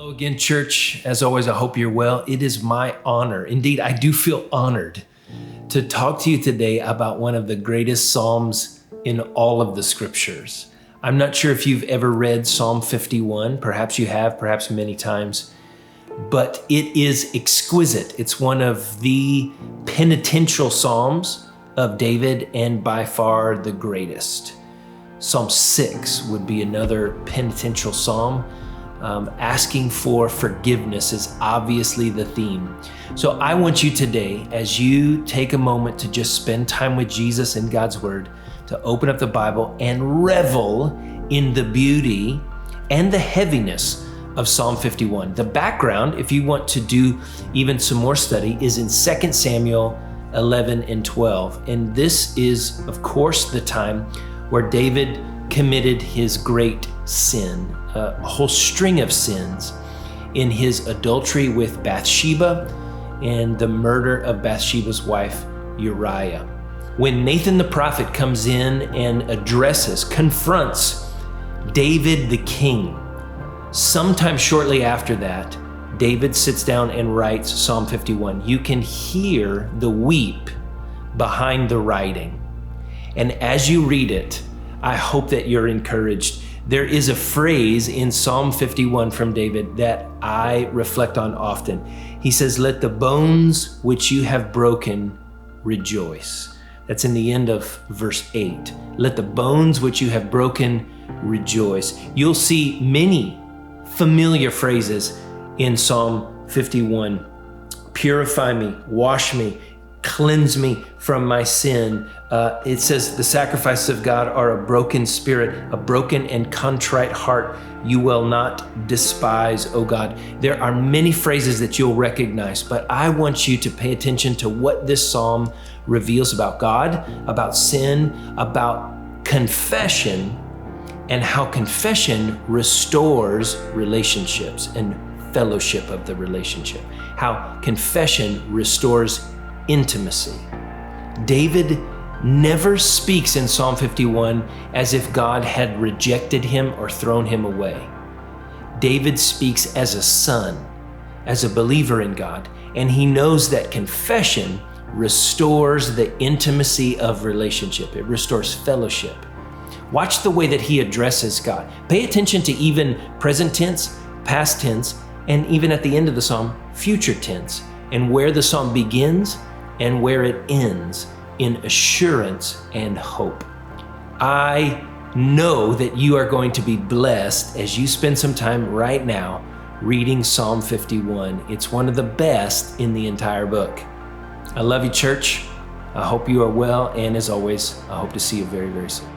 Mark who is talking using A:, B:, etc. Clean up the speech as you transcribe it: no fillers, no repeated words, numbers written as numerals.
A: Hello again, church. As always, I hope you're well. It is my honor. Indeed, I do feel honored to talk to you today about one of the greatest Psalms in all of the scriptures. I'm not sure if you've ever read Psalm 51. Perhaps you have, perhaps many times, but it is exquisite. It's one of the penitential Psalms of David and by far the greatest. Psalm 6 would be another penitential Psalm. Asking for forgiveness is obviously the theme. So I want you today, as you take a moment to just spend time with Jesus and God's Word, to open up the Bible and revel in the beauty and the heaviness of Psalm 51. The background, if you want to do even some more study, is in 2 Samuel 11 and 12. And this is, of course, the time where David committed his great sin, a whole string of sins in his adultery with Bathsheba and the murder of Bathsheba's wife, Uriah. When Nathan the prophet comes in and confronts David the king, sometime shortly after that, David sits down and writes Psalm 51. You can hear the weep behind the writing. And as you read it, I hope that you're encouraged. There is a phrase in Psalm 51 from David that I reflect on often. He says, let the bones which you have broken rejoice. That's in the end of verse 8. Let the bones which you have broken rejoice. You'll see many familiar phrases in Psalm 51. Purify me, wash me, cleanse me from my sin. It says the sacrifices of God are a broken spirit, a broken and contrite heart you will not despise, O God. There are many phrases that you'll recognize, but I want you to pay attention to what this psalm reveals about God, about sin, about confession, and how confession restores relationships and fellowship of the relationship. How confession restores intimacy. David never speaks in Psalm 51 as if God had rejected him or thrown him away. David speaks as a son, as a believer in God, and he knows that confession restores the intimacy of relationship. It restores fellowship. Watch the way that he addresses God. Pay attention to even present tense, past tense, and even at the end of the psalm, future tense, and where the psalm begins and where it ends in assurance and hope. I know that you are going to be blessed as you spend some time right now reading Psalm 51. It's one of the best in the entire book. I love you, church. I hope you are well, and as always, I hope to see you very, very soon.